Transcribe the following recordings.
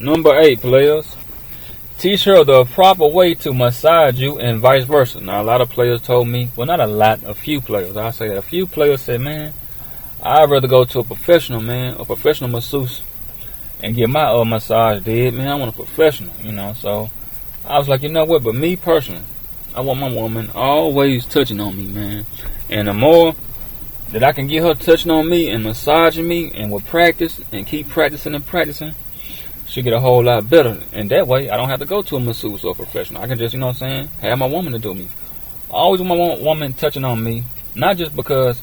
Number 8, players. Teach her the proper way to massage you and vice versa. Now, a lot of players told me, well, not a lot, a few players. I say that a few players said, man, I'd rather go to a professional, man, a professional masseuse and get my massage did. Man, I want a professional, you know. So I was like, you know what? But me personally, I want my woman always touching on me, man. And the more that I can get her touching on me and massaging me and with practice and keep practicing and practicing, she'll get a whole lot better. And that way, I don't have to go to a masseuse or a professional. I can just, you know what I'm saying, have my woman to do me. I always want my woman touching on me, not just because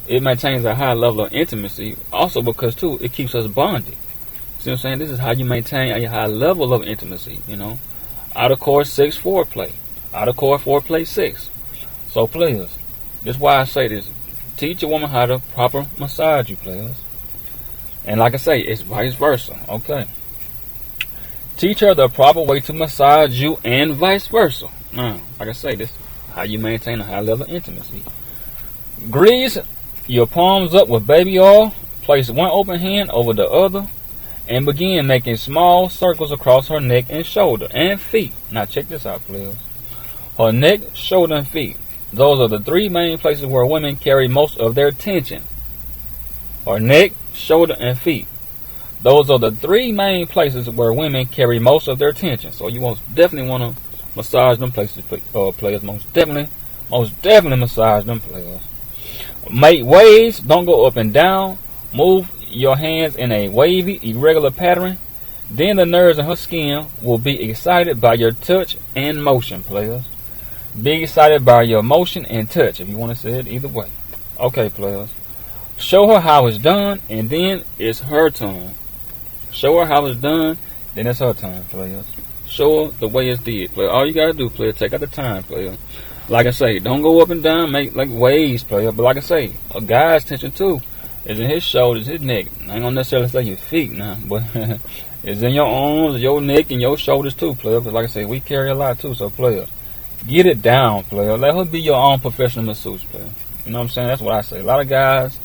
it maintains a high level of intimacy, also because, too, it keeps us bonded. See what I'm saying? This is how you maintain a high level of intimacy, you know. OuterCourse sex foreplay. OuterCourse foreplay sex. So, players, that's why I say this. Teach a woman how to proper massage you, players. And like I say, it's vice versa. Okay. Teach her the proper way to massage you and vice versa. Now, like I say, this is how you maintain a high level of intimacy. Grease your palms up with baby oil. Place one open hand over the other and begin making small circles across her neck and shoulder and feet. Now check this out, players. Her neck, shoulder, and feet. Those are the 3 main places where women carry most of their tension. Her neck, shoulder, and feet. Those are the 3 main places where women carry most of their tension. So you definitely want to massage them places, players. Most definitely massage them, players. Make waves. Don't go up and down. Move your hands in a wavy, irregular pattern. Then the nerves in her skin will be excited by your touch and motion, players. Be excited by your motion and touch, if you want to say it either way. Okay, players. Show her how it's done, and then it's her turn. Show her how it's done, then it's her turn, players. Show her the way it's did, player. All you gotta do, player, take out the time, player. Like I say, don't go up and down, make like waves, player. But like I say, a guy's tension too is in his shoulders, his neck. I ain't gonna necessarily say your feet now, but it's in your arms, your neck, and your shoulders too, player. Because like I say, we carry a lot too, so player, get it down, player. Let her be your own professional masseuse, player. You know what I'm saying? That's what I say. A lot of guys,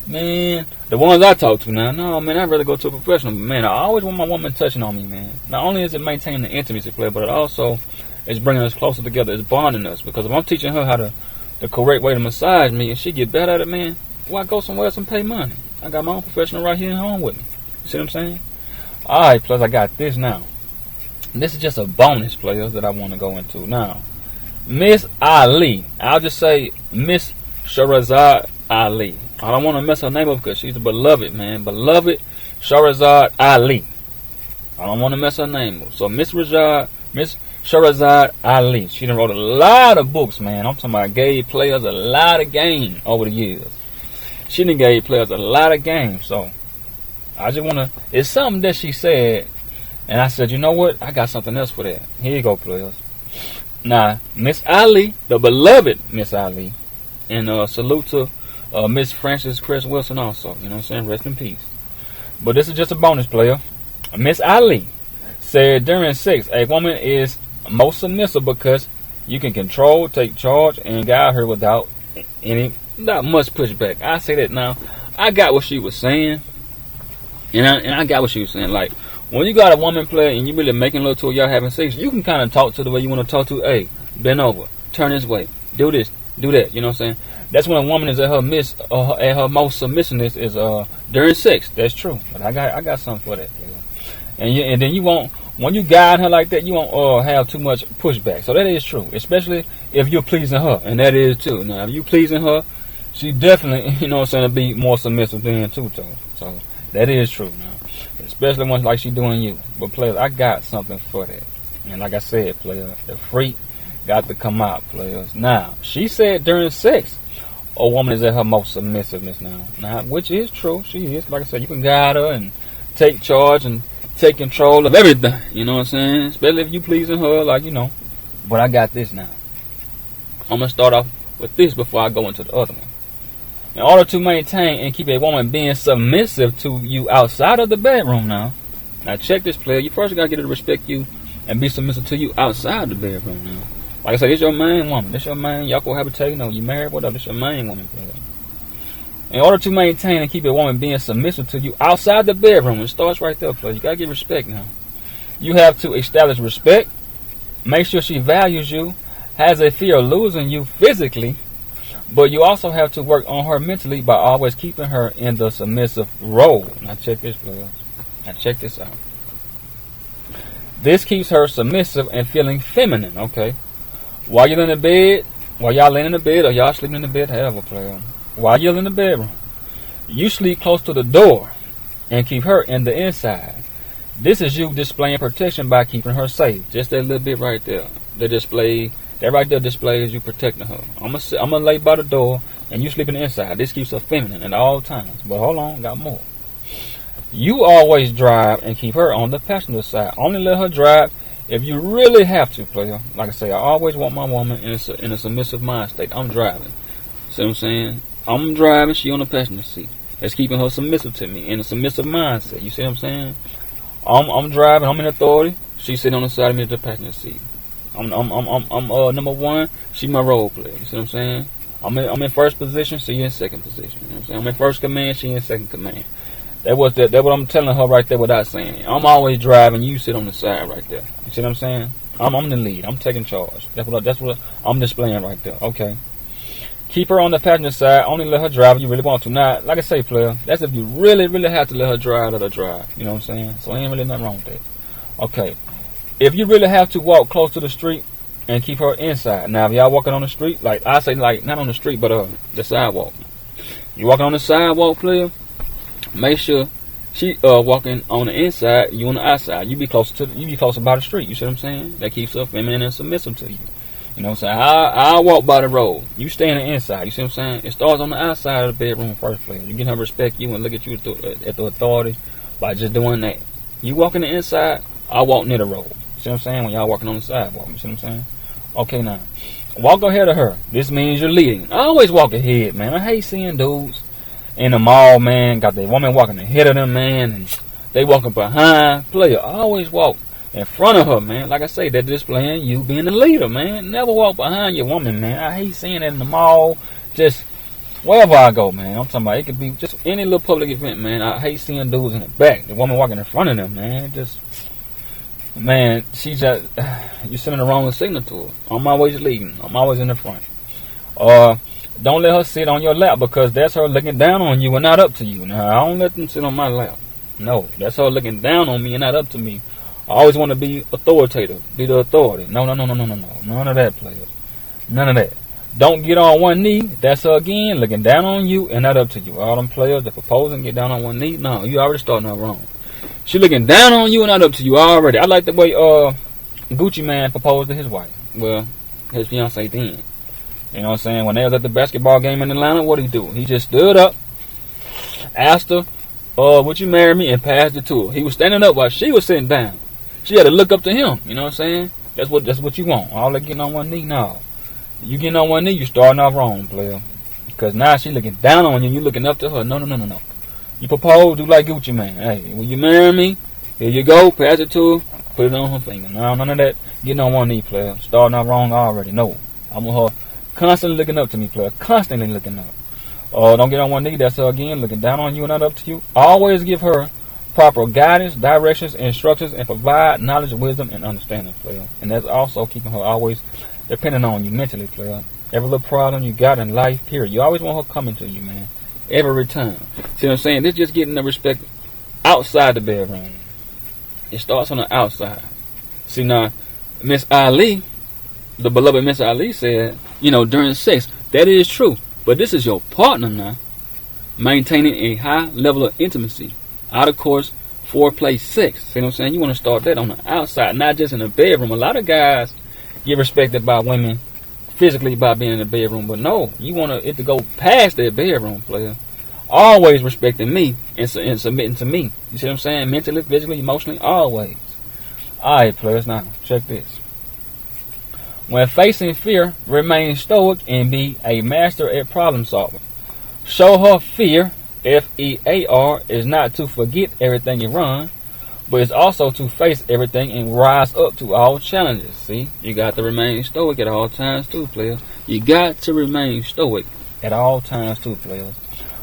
man, the ones I talk to now, no, man, I'd rather go to a professional. But man, I always want my woman touching on me, man. Not only is it maintaining the intimacy, player, but it also is bringing us closer together. It's bonding us. Because if I'm teaching her how the correct way to massage me and she get better at it, man, why go somewhere else and pay money? I got my own professional right here at home with me. You see what I'm saying? Alright, plus I got this now. This is just a bonus, players, that I want to go into. Now, Miss Ali. I'll just say Miss Shahrazad Ali. I don't want to mess her name up because she's a beloved, man. Beloved Shahrazad Ali. I don't want to mess her name up. So Miss Shahrazad Ali. She done wrote a lot of books, man. I'm talking about gave players a lot of game over the years. She done gave players a lot of games. So I just want to, it's something that she said, and I said, you know what? I got something else for that. Here you go, players. Now, Miss Ali, the beloved Miss Ali, and salute to Miss Frances Cress Wilson also. You know what I'm saying? Rest in peace. But this is just a bonus, player. Miss Ali said during sex, a woman is most submissive because you can control, take charge, and guide her without not much pushback. I say that now. I got what she was saying, and I got what she was saying. Like, when you got a woman player and you really making love to her, y'all having sex, you can kind of talk to the way you want to talk to. Hey, bend over, turn this way, do this, do that. You know what I'm saying? That's when a woman is at her most submissiveness is during sex. That's true. But I got something for that. And then you won't, when you guide her like that, you won't have too much pushback. So that is true, especially if you're pleasing her, and that is too. Now, if you pleasing her, she definitely, you know what I'm saying, to be more submissive than too. So that is true now, especially once like she doing you. But players, I got something for that. And like I said, players, the freak got to come out, players. Now, she said during sex, a woman is at her most submissiveness now, which is true. She is. Like I said, you can guide her and take charge and take control of everything. You know what I'm saying? Especially if you pleasing her, like, you know. But I got this now. I'm going to start off with this before I go into the other one. In order to maintain and keep a woman being submissive to you outside of the bedroom now check this, player. You first got to get her to respect you and be submissive to you outside the bedroom now. Like I said, it's your main woman. This your main. Y'all cohabitating or you married, whatever. This your main woman, player. In order to maintain and keep a woman being submissive to you outside the bedroom, it starts right there, player. You got to get respect now. You have to establish respect. Make sure she values you, has a fear of losing you physically, but you also have to work on her mentally by always keeping her in the submissive role. Now check this, players. Now check this out. This keeps her submissive and feeling feminine, okay? While you're in the bed, while y'all laying in the bed or y'all sleeping in the bed, however, player. While you're in the bedroom, you sleep close to the door and keep her in the inside. This is you displaying protection by keeping her safe. Just that little bit right there. That right there displays you protecting her. I'm gonna lay by the door and you sleeping inside. This keeps her feminine at all times. But hold on, got more. You always drive and keep her on the passenger side. Only let her drive if you really have to, player. Like I say, I always want my woman in a submissive mind state. I'm driving. See what I'm saying? I'm driving, she on the passenger seat. That's keeping her submissive to me in a submissive mindset. You see what I'm saying? I'm driving, I'm in authority. She sitting on the side of me at the passenger seat. I'm number one. She my role player. You see what I'm saying? I'm in first position. She in second position. You know what I'm saying? I'm in first command. She in second command. That's what I'm telling her right there without saying it. I'm always driving. You sit on the side right there. You see what I'm saying? I'm the lead. I'm taking charge. That's what I'm displaying right there. Okay. Keep her on the passenger side. Only let her drive if you really want to. Now, like I say, player, that's if you really, really have to let her drive, let her drive. You know what I'm saying? So ain't really nothing wrong with that. Okay. If you really have to walk close to the street and keep her inside. Now, if y'all walking on the street, like I say, like not on the street, but the sidewalk. You walking on the sidewalk, player. Make sure she walking on the inside, you on the outside. You be closer by the street. You see what I'm saying? That keeps her feminine and submissive to you. You know what I'm saying? I walk by the road. You stay on the inside. You see what I'm saying? It starts on the outside of the bedroom first place. You get her respect you and look at you at the authority by just doing that. You walk on the inside, I walk near the road. See what I'm saying? When y'all walking on the sidewalk. You see what I'm saying? Okay, now. Walk ahead of her. This means you're leading. I always walk ahead, man. I hate seeing dudes in the mall, man. Got the woman walking ahead of them, man. And they walking behind. Player, I always walk in front of her, man. Like I say, they're displaying you being the leader, man. Never walk behind your woman, man. I hate seeing that in the mall. Just wherever I go, man. I'm talking about it could be just any little public event, man. I hate seeing dudes in the back. The woman walking in front of them, man. Just, man, she just, you're sending the wrong signal to her. I'm always leading. I'm always in the front. Don't let her sit on your lap because that's her looking down on you and not up to you. Now, I don't let them sit on my lap. No, that's her looking down on me and not up to me. I always want to be authoritative, be the authority. No. None of that, players. None of that. Don't get on one knee. That's her again, looking down on you and not up to you. All them players that proposing get down on one knee. No, you already starting out wrong. She looking down on you and not up to you already. I like the way Gucci Man proposed to his wife. Well, his fiance then. You know what I'm saying? When they was at the basketball game in Atlanta, what did he do? He just stood up, asked her, would you marry me, and passed it to her. He was standing up while she was sitting down. She had to look up to him. You know what I'm saying? That's what you want. All that getting on one knee, no. You getting on one knee, you starting off wrong, player. Because now she looking down on you and you looking up to her. No. You propose, do like Gucci Man. Hey, will you marry me? Here you go, pass it to her, put it on her finger. No, none of that getting on one knee, player. Starting off wrong already. No. I'm with her constantly looking up to me, player. Constantly looking up. Don't get on one knee. That's her again, looking down on you and not up to you. Always give her proper guidance, directions, instructions, and provide knowledge, wisdom, and understanding, player. And that's also keeping her always depending on you mentally, player. Every little problem you got in life, period. You always want her coming to you, man. Every time. See what I'm saying? This just getting the respect outside the bedroom. It starts on the outside. See now, Miss Ali, the beloved Miss Ali said, during sex, that is true. But this is your partner now. Maintaining a high level of intimacy. OuterCourse, foreplay, sex. See what I'm saying? You want to start that on the outside, not just in the bedroom. A lot of guys get respected by women physically by being in the bedroom, but no, you want it to go past that bedroom, player. Always respecting me and submitting to me. You see what I'm saying? Mentally, physically, emotionally, always. Alright, players, now check this. When facing fear, remain stoic and be a master at problem solving. Show her fear. FEAR is not to forget everything you run, but it's also to face everything and rise up to all challenges. See, you got to remain stoic at all times too, players. You got to remain stoic at all times too, players.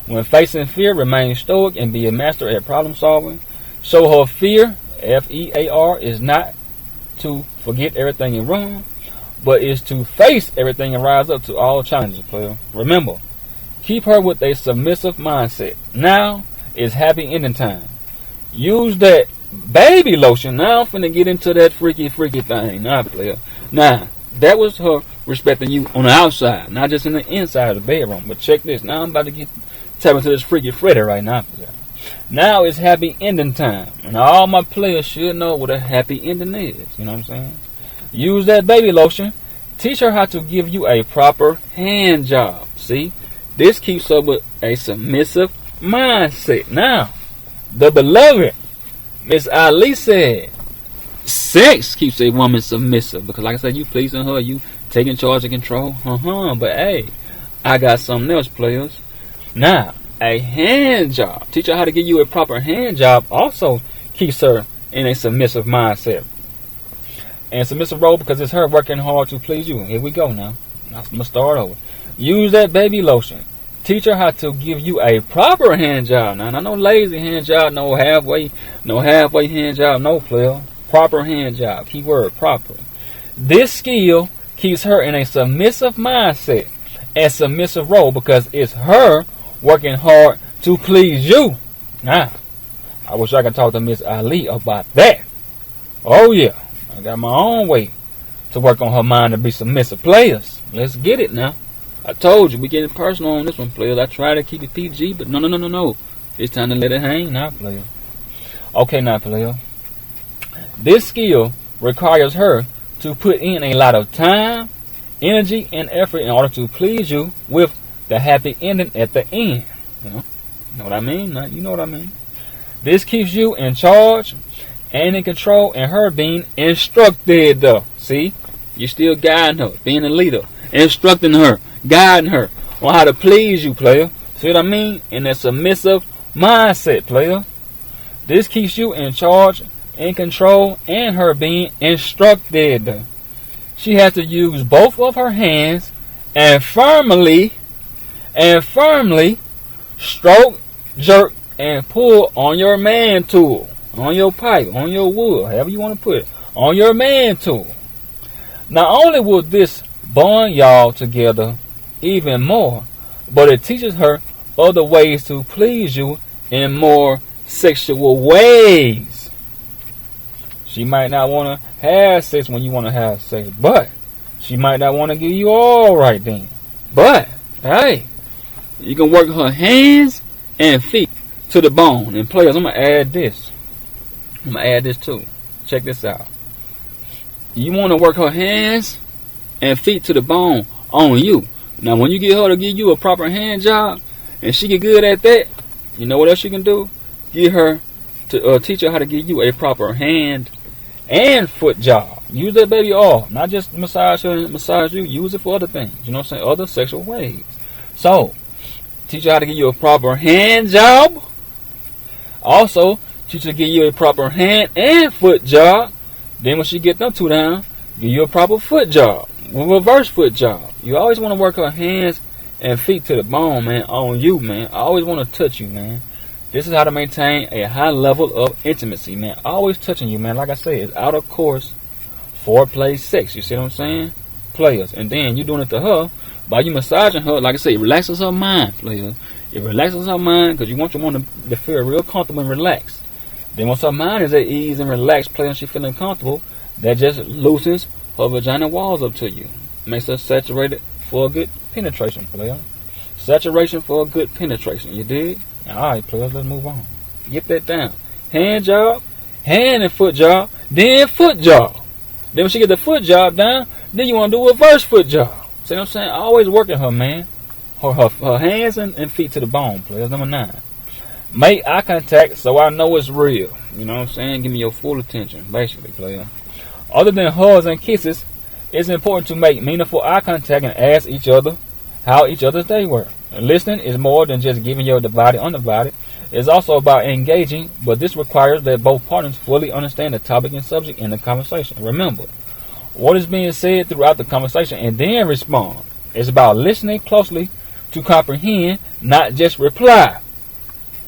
When facing fear, remain stoic and be a master at problem solving. Show her fear, FEAR is not to forget everything and run, but is to face everything and rise up to all challenges, player. Remember, keep her with a submissive mindset. Now is happy ending time. Use that baby lotion. Now I'm finna get into that freaky thing. Now, player. Now, that was her respecting you on the outside, not just in the inside of the bedroom. But check this. Now I'm about to tap into this freaky Freddy right now, player. Now it's happy ending time. And all my players should know what a happy ending is. You know what I'm saying? Use that baby lotion. Teach her how to give you a proper hand job. See? This keeps her with a submissive mindset. Now, the beloved Miss Ali said, sex keeps a woman submissive. Because like I said, you pleasing her, you taking charge of control. But hey, I got something else, players. Now, a hand job. Teach her how to give you a proper hand job also keeps her in a submissive mindset. And submissive role because it's her working hard to please you. Here we go now. I'm going to start over. Use that baby lotion. Teach her how to give you a proper hand job. Now, no lazy hand job, no halfway hand job, no player. Proper hand job. Keyword, proper. This skill keeps her in a submissive mindset and submissive role because it's her working hard to please you. Now, I wish I could talk to Miss Ali about that. Oh yeah, I got my own way to work on her mind to be submissive, players. Let's get it now. I told you we getting personal on this one, players. I try to keep it PG, but no. It's time to let it hang now, player. Okay, now, player. This skill requires her to put in a lot of time, energy, and effort in order to please you with the happy ending at the end. You know what I mean? You know what I mean. This keeps you in charge and in control and her being instructed. See? You're still guiding her, being a leader, instructing her, guiding her on how to please you, player. See what I mean? In a submissive mindset, player. This keeps you in charge, in control, and her being instructed. She has to use both of her hands and firmly stroke, jerk, and pull on your man tool, on your pipe, on your wood, however you want to put it, on your man tool. Not only will this bond y'all together even more, but it teaches her other ways to please you in more sexual ways. She might not want to have sex when you want to have sex, but she might not want to give you all right then. But, hey, you can work her hands and feet to the bone. And players, I'm going to add this. I'm going to add this too. Check this out. You want to work her hands and feet to the bone on you. Now, when you get her to give you a proper hand job, and she get good at that, you know what else you can do? Get her to teach her how to give you a proper hand and foot job. Use that baby all. Not just massage her and massage you. Use it for other things. You know what I'm saying? Other sexual ways. So, teach her how to give you a proper hand job. Also, teach her to give you a proper hand and foot job. Then when she get them two down, give you a proper foot job. Reverse foot job. You always want to work her hands and feet to the bone, man, on you, man. I always want to touch you, man. This is how to maintain a high level of intimacy, man. Always touching you, man. Like I said, it's outer course foreplay sex. You see what I'm saying? Players. And then you doing it to her by you massaging her. Like I said, it relaxes her mind, players. It relaxes her mind because you want your woman to feel real comfortable and relaxed. Then once her mind is at ease and relaxed, playing, she feeling comfortable, that just loosens her vagina walls up to you. Makes her saturated for a good penetration, player. Saturation for a good penetration. You dig? Alright, players, let's move on. Get that down. Hand job, hand and foot job, then foot job. Then when she get the foot job down, then you want to do a reverse foot job. See what I'm saying? Always working her, man. Her hands and feet to the bone, players. Number 9. Make eye contact so I know it's real. You know what I'm saying? Give me your full attention, basically, player. Other than hugs and kisses, it's important to make meaningful eye contact and ask each other how each other's day were. Listening is more than just giving your divided undivided. It's also about engaging, but this requires that both partners fully understand the topic and subject in the conversation. Remember, what is being said throughout the conversation and then respond. It's about listening closely to comprehend, not just reply.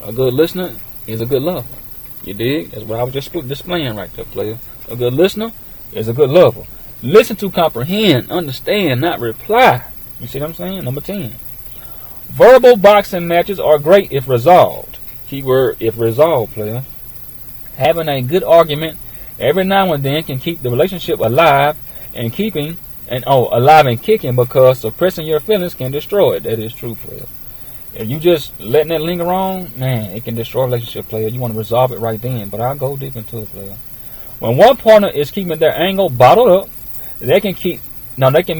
A good listener is a good lover. You dig? That's what I was just displaying right there, player. A good listener is a good lover. Listen to comprehend, understand, not reply. You see what I'm saying? Number 10. Verbal boxing matches are great if resolved. Keyword, if resolved, player. Having a good argument every now and then can keep the relationship alive and kicking, because suppressing your feelings can destroy it. That is true, player. If you just letting that linger on, man, it can destroy a relationship, player. You want to resolve it right then, but I'll go deep into it, player. When one partner is keeping their anger bottled up, they can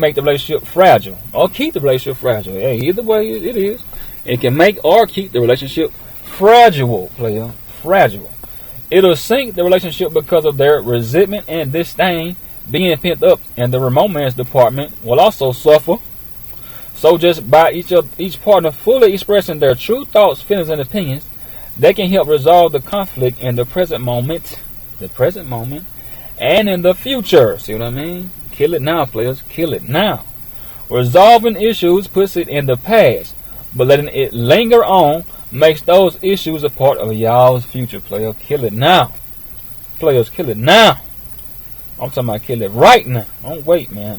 make the relationship fragile or keep the relationship fragile. Hey, either way it is. It can make or keep the relationship fragile, player. Fragile. It'll sink the relationship because of their resentment and disdain being pent up, and the romance department will also suffer. So just by each partner fully expressing their true thoughts, feelings, and opinions, they can help resolve the conflict in the present moment, and in the future. See what I mean? Kill it now, players. Kill it now. Resolving issues puts it in the past, but letting it linger on makes those issues a part of y'all's future, player. Kill it now. Players, kill it now. I'm talking about kill it right now. Don't wait, man.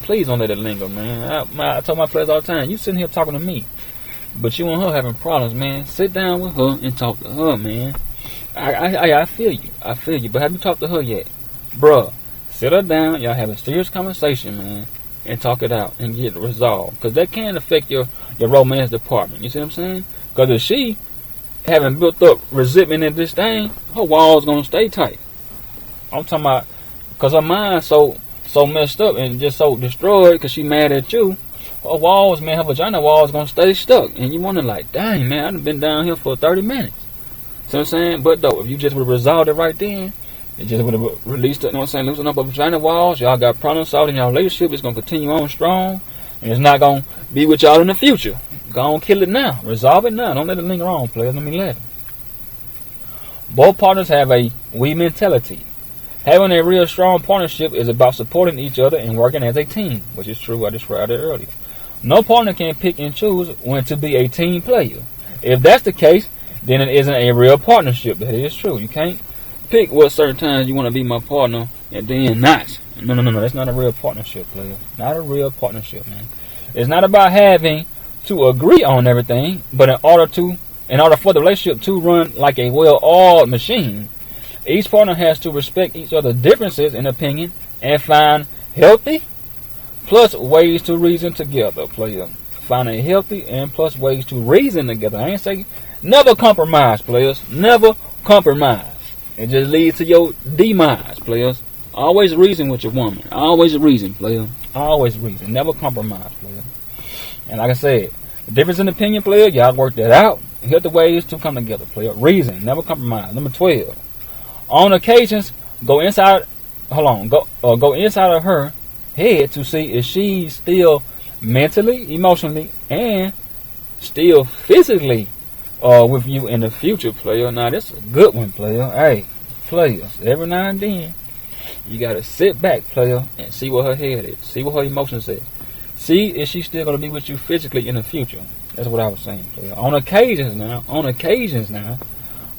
Please don't let it linger, man. I tell my players all the time, you sitting here talking to me, but you and her having problems, man. Sit down with her and talk to her, man. I feel you. But have you talked to her yet? Bruh, sit her down. Y'all have a serious conversation, man, and talk it out and get it resolved. Because that can affect your romance department. You see what I'm saying? Because if she having built up resentment and disdain, her wall's going to stay tight. I'm talking about because her mind's so messed up and just so destroyed because she mad at you. Her walls, man, her vagina walls going to stay stuck. And you wonder like, dang, man, I done been down here for 30 minutes. See what I'm saying? But though, if you just would have resolved it right then, it just would have released it, you know what I'm saying, loosen up her vagina walls, y'all got problem solved in y'all relationship, it's going to continue on strong, and it's not going to be with y'all in the future. Go on, kill it now. Resolve it now. Don't let it linger on, players. Let me let it. Both partners have a we mentality. Having a real strong partnership is about supporting each other and working as a team, which is true. I described it earlier. No partner can pick and choose when to be a team player. If that's the case, then it isn't a real partnership. That is true. You can't pick what certain times you want to be my partner and then not. No. That's not a real partnership, player. Not a real partnership, man. It's not about having to agree on everything, but in order for the relationship to run like a well-oiled machine, each partner has to respect each other's differences in opinion and find healthy plus ways to reason together, player. Find a healthy and plus ways to reason together. I ain't saying never compromise, players. Never compromise. It just leads to your demise, players. Always reason with your woman. Always reason, player. Always reason. Never compromise, player. And like I said, the difference in opinion, player, y'all work that out. Here's the ways to come together, player. Reason. Never compromise. Number 12. On occasions, go inside of her head to see if she's still mentally, emotionally, and still physically with you in the future, player. Now, this is a good one, player. Hey, players, every now and then, you got to sit back, player, and see what her head is. See what her emotions is. See if she's still going to be with you physically in the future. That's what I was saying, player. On occasions now,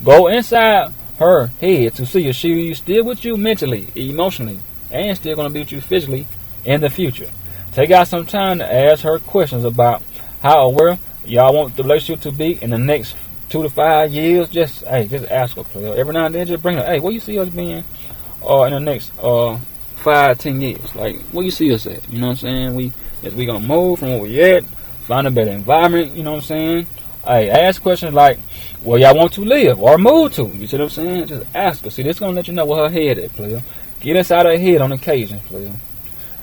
go inside her head to see if she's still with you mentally, emotionally, and still going to be with you physically in the future. Take out some time to ask her questions about how aware y'all want the relationship to be in the next 2 to 5 years. Just ask her, player. Every now and then, just bring her. Hey, where you see us being in the next 5-10 years? Like, where you see us at? You know what I'm saying? We gonna move from where we at, find a better environment. You know what I'm saying? Hey, ask questions like, where y'all want to live or move to? You see what I'm saying? Just ask her. See, this gonna let you know where her head is, player. Get inside her head on occasion, player.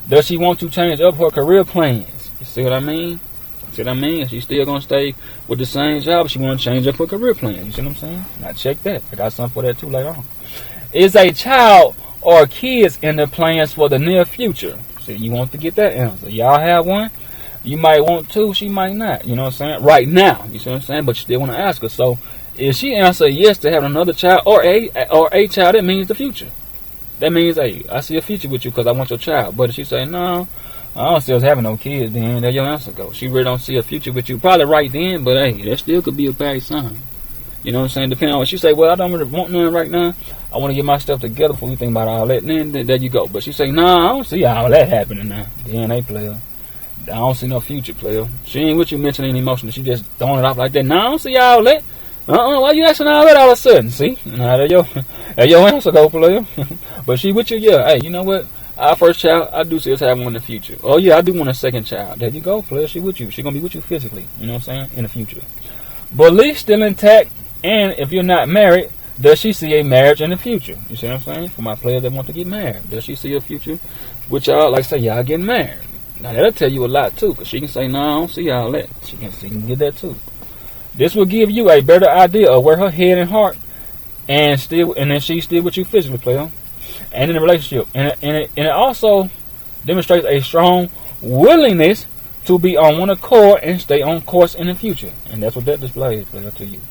Does she want to change up her career plans? You see what I mean? Is she still going to stay with the same job? She want to change up her career plans. You see what I'm saying? Now check that. I got something for that too later on. Is a child or kids in the plans for the near future? See, you want to get that answer. Y'all have one? You might want to. She might not. You know what I'm saying? Right now. You see what I'm saying? But you still want to ask her. So if she answer yes to having another child or a child, it means the future. That means, hey, I see a future with you because I want your child. But if she say, no, I don't see us having no kids, then there your answer goes. She really don't see a future with you. Probably right then, but hey, that still could be a bad sign. You know what I'm saying? Depending on what she say, well, I don't really want none right now. I want to get my stuff together before we think about all that. And then there you go. But she say, nah, I don't see all that happening now. DNA player. I don't see no future player. She ain't with you mentally and emotionally. She just throwing it off like that. Nah, I don't see all that. Why you asking all that all of a sudden? See? Nah, there your answer go, player. But she with you, yeah. Hey, you know what? Our first child, I do see us having one in the future. Oh, yeah, I do want a second child. There you go, player. She with you. She going to be with you physically. You know what I'm saying? In the future. Belief still intact. And if you're not married, does she see a marriage in the future? You see what I'm saying? For my players that want to get married. Does she see a future with y'all? Like say, y'all getting married. Now, that'll tell you a lot, too. Because she can say, no, I don't see all that. She can get that, too. This will give you a better idea of where her head and heart and then she's still with you physically, player. And in the relationship. And it also demonstrates a strong willingness to be on one accord and stay on course in the future. And that's what that displays, player, to you.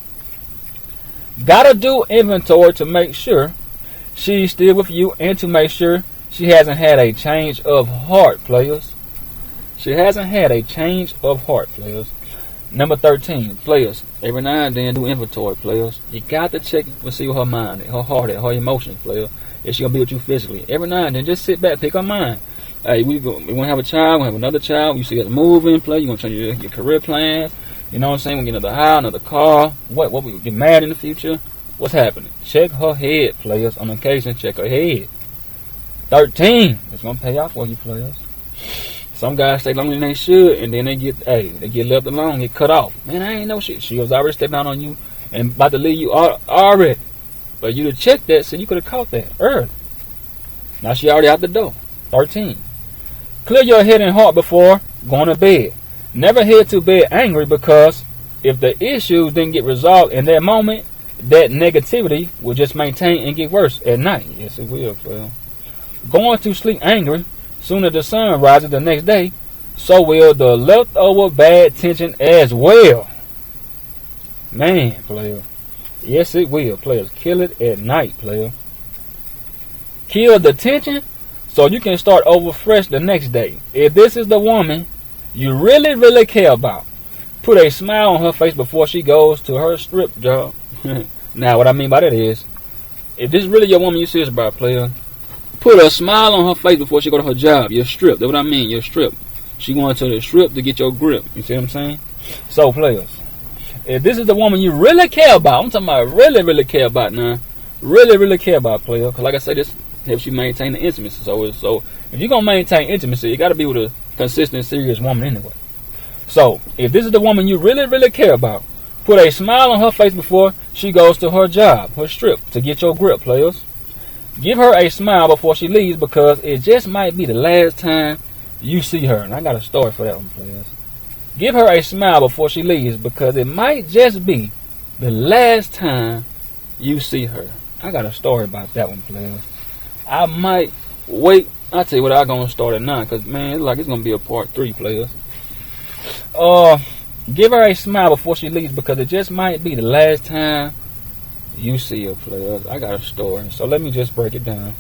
Gotta do inventory to make sure she's still with you and to make sure she hasn't had a change of heart, players. She hasn't had a change of heart, players. Number 13, players. Every now and then do inventory, players. You got to check and see what her mind, her heart, her emotions, player. Is she gonna be with you physically? Every now and then, just sit back, pick her mind. Hey, we want to have a child, we have another child. You see us moving, play. You gonna change your career plans. You know what I'm saying? We get another house, another car. What we get married in the future? What's happening? Check her head, players. On occasion, check her head. 13. It's gonna pay off for you, players. Some guys stay longer than they should, and then they get left alone, get cut off. Man, I ain't know shit. She was already stepping out on you and about to leave you already. But you to check that, so you could have caught that early. Now she already out the door. 13. Clear your head and heart before going to bed. Never head to bed angry, because if the issues didn't get resolved in that moment, that negativity will just maintain and get worse at night. Yes, it will, player. Going to sleep angry, soon as the sun rises the next day, so will the leftover bad tension as well. Man, player. Yes, it will, players. Kill it at night, player. Kill the tension so you can start over fresh the next day. If this is the woman you really, really care about, put a smile on her face before she goes to her strip job. Now, what I mean by that is, if this is really your woman you're serious about, player, put a smile on her face before she go to her job, your strip. That's what I mean, your strip. She going to the strip to get your grip. You see what I'm saying? So, players, if this is the woman you really care about, I'm talking about really, really care about now. Really, really care about, player. Because like I said, this helps you maintain the intimacy. So if you're going to maintain intimacy, you got to be with a consistent, serious woman anyway. So, if this is the woman you really, really care about, put a smile on her face before she goes to her job, her strip, to get your grip, players. Give her a smile before she leaves, because it just might be the last time you see her. And I got a story for that one, players. Give her a smile before she leaves, because it might just be the last time you see her. I got a story about that one, players. I might wait. I'll tell you what, I'm going to start at 9, because, man, it's going to be a part 3, players. Give her a smile before she leaves, because it just might be the last time you see her, players. I got a story, so let me just break it down.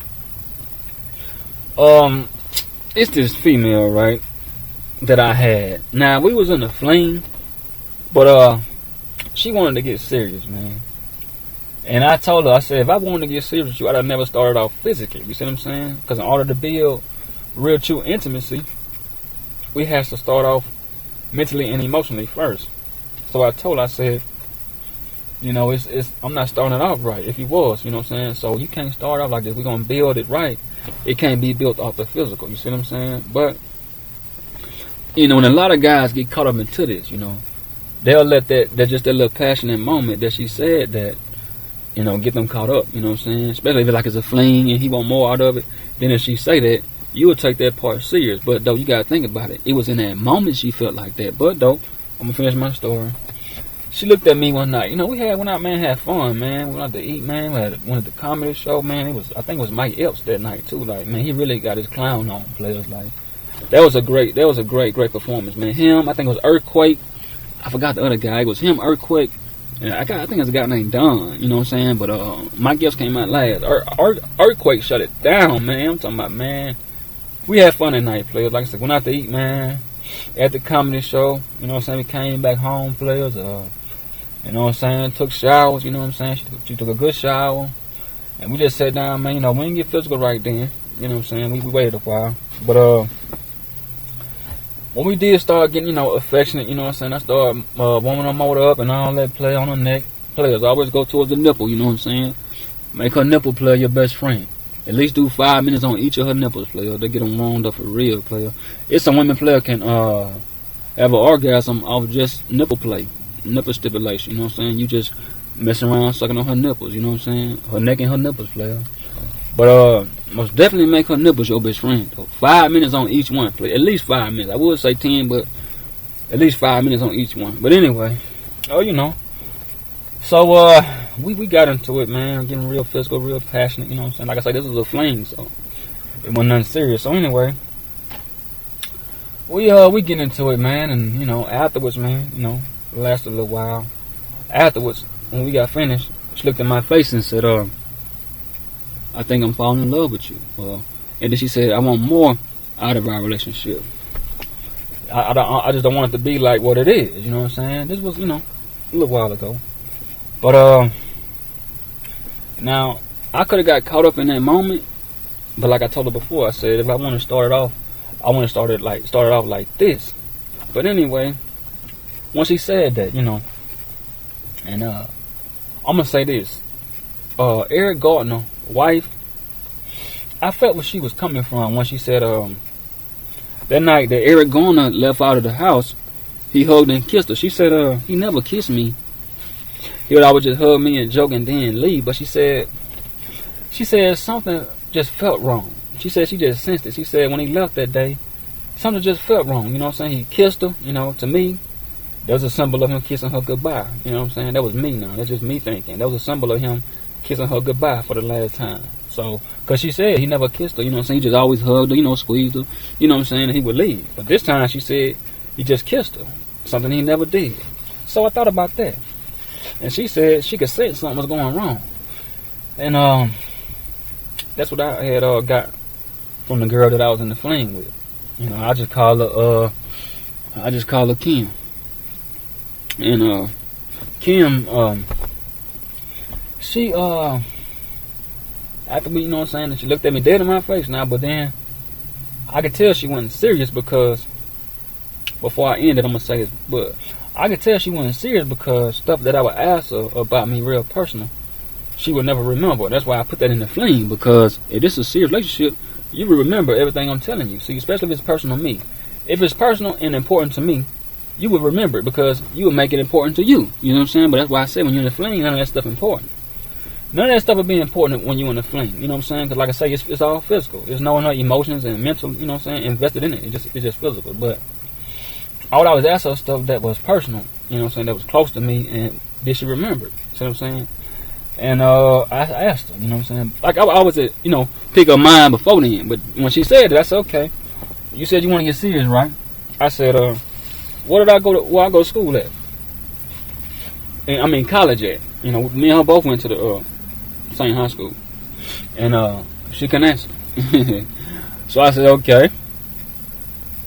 It's this female, right, that I had. Now, we was in a fling, but she wanted to get serious, man. And I told her, I said, if I wanted to get serious with you, I'd have never started off physically. You see what I'm saying? Because in order to build real, true intimacy, we have to start off mentally and emotionally first. So I told her, I said, you know, I'm not starting it off right. If you was, you know what I'm saying? So you can't start off like this. We're going to build it right. It can't be built off the physical. You see what I'm saying? But, you know, when a lot of guys get caught up into this, you know, they'll let that just that little passionate moment that she said that, you know, get them caught up. You know what I'm saying? Especially if it's like it's a fling and he want more out of it. Then if she say that, you would take that part serious. But though, you got to think about it. It was in that moment she felt like that. But though, I'm going to finish my story. She looked at me one night. You know, we went out, man, had fun, man. We went out to eat, man. We went to the comedy show, man. I think it was Mike Epps that night too. Like, man, he really got his clown on, players. Like, that was a great performance, man. Him, I think it was Earthquake. I forgot the other guy. It was him, Earthquake. And I think it was a guy named Don. You know what I'm saying? But Mike Epps came out last. Earthquake shut it down, man. I'm talking about, man. We had fun that night, players. Like I said, went out to eat, man. At the comedy show, you know what I'm saying? We came back home, players. You know what I'm saying? Took showers, you know what I'm saying? She took a good shower. And we just sat down, man. You know, we didn't get physical right then. You know what I'm saying? We waited a while. But when we did start getting, you know, affectionate, you know what I'm saying? I started warming her motor up and all that, play on her neck. Players always go towards the nipple, you know what I'm saying? Make her nipple, player, your best friend. At least do 5 minutes on each of her nipples, player. They get them warmed up for real, player. It's some women, player, can have an orgasm off just nipple play, nipple stimulation, you know what I'm saying? You just messing around, sucking on her nipples, you know what I'm saying? Her neck and her nipples, player. But most definitely make her nipples your best friend, though. 5 minutes on each one, player. At least 5 minutes. I would say 10, but at least 5 minutes on each one. But anyway, you know. So, we got into it, man. Getting real physical, real passionate, you know what I'm saying? Like I said, this was a fling, so it wasn't nothing serious. So anyway, we get into it, man, and, you know, afterwards, man, you know, it lasted a little while. Afterwards, when we got finished, she looked at my face and said, I think I'm falling in love with you. And then she said, I want more out of our relationship. I just don't want it to be like what it is, you know what I'm saying? This was, you know, a little while ago. But now I could have got caught up in that moment, but like I told her before, I said if I want to start it off, I want to start it off like this. But anyway, once she said that, you know, and I'm gonna say this, Eric Gardner, wife, I felt where she was coming from when she said that night that Eric Gardner left out of the house, he hugged and kissed her. She said he never kissed me. He would always just hug me and joke and then leave. But she said something just felt wrong. She said she just sensed it. She said when he left that day, something just felt wrong. You know what I'm saying? He kissed her. You know, to me, that was a symbol of him kissing her goodbye. You know what I'm saying? That was me now. That's just me thinking. That was a symbol of him kissing her goodbye for the last time. So, because she said he never kissed her. You know what I'm saying? He just always hugged her, you know, squeezed her. You know what I'm saying? And he would leave. But this time she said he just kissed her. Something he never did. So I thought about that. And she said she could sense something was going wrong. And that's what I had got from the girl that I was in the fling with. You know, I just call her Kim. And Kim, she after me, you know what I'm saying, she looked at me dead in my face now, but then I could tell she wasn't serious because before I ended, I'm gonna say this, but I could tell she wasn't serious because stuff that I would ask her about me real personal, she would never remember. That's why I put that in the fling, because if this is a serious relationship, you will remember everything I'm telling you. See, especially if it's personal to me. If it's personal and important to me, you will remember it because you will make it important to you. You know what I'm saying? But that's why I say when you're in the fling, none of that stuff important. None of that stuff will be important when you're in the fling. You know what I'm saying? Because like I say, it's all physical. There's no emotions and mental, you know what I'm saying, invested in it. It's just physical. But I would always ask her stuff that was personal, you know what I'm saying, that was close to me, and did she remember it? See what I'm saying? And I asked her, you know what I'm saying? Like I always, you know, pick her mind before then. But when she said that, I said, okay, you said you want to get serious, right? I said, where I go to school at? And I mean college at. You know, me and her both went to the same high school. And she couldn't answer. So I said, okay.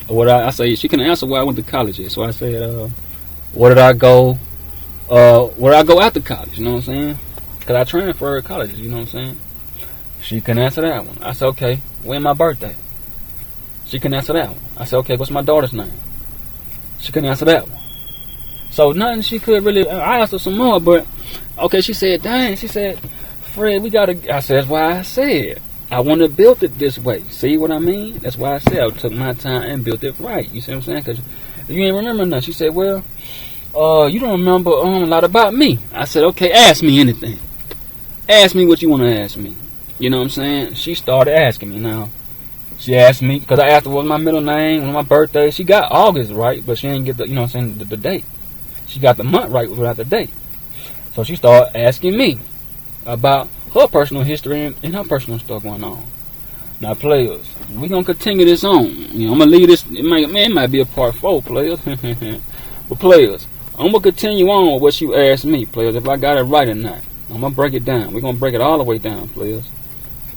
I say she couldn't answer where I went to college at. So I said, where did I go after college? You know what I'm saying? Because I transferred colleges, you know what I'm saying? She couldn't answer that one. I said, okay, when my birthday? She couldn't answer that one. I said, okay, what's my daughter's name? She couldn't answer that one. So nothing she could really, I asked her some more, but okay, she said, dang, she said, Fred, we gotta, I said, that's why I said, I want to build it this way. See what I mean? That's why I said I took my time and built it right. You see what I'm saying? Because you ain't remember nothing. She said, well, you don't remember a lot about me. I said, okay, ask me anything. Ask me what you want to ask me. You know what I'm saying? She started asking me now. She asked me, because I asked her what my middle name, when my birthday. She got August right, but she didn't get the, you know what I'm saying, the date. She got the month right without the date. So she started asking me about her personal history and her personal stuff going on. Now, players, we're going to continue this on. You know, I'm going to leave this, it might be a part 4, players. But players, I'm going to continue on with what you asked me, players, if I got it right or not. I'm going to break it down. We're going to break it all the way down, players.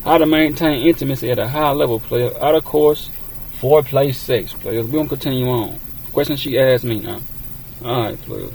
How to maintain intimacy at a high level, player. OuterCourse, foreplay sex, players. We're going to continue on. Question she asked me now. Alright, players.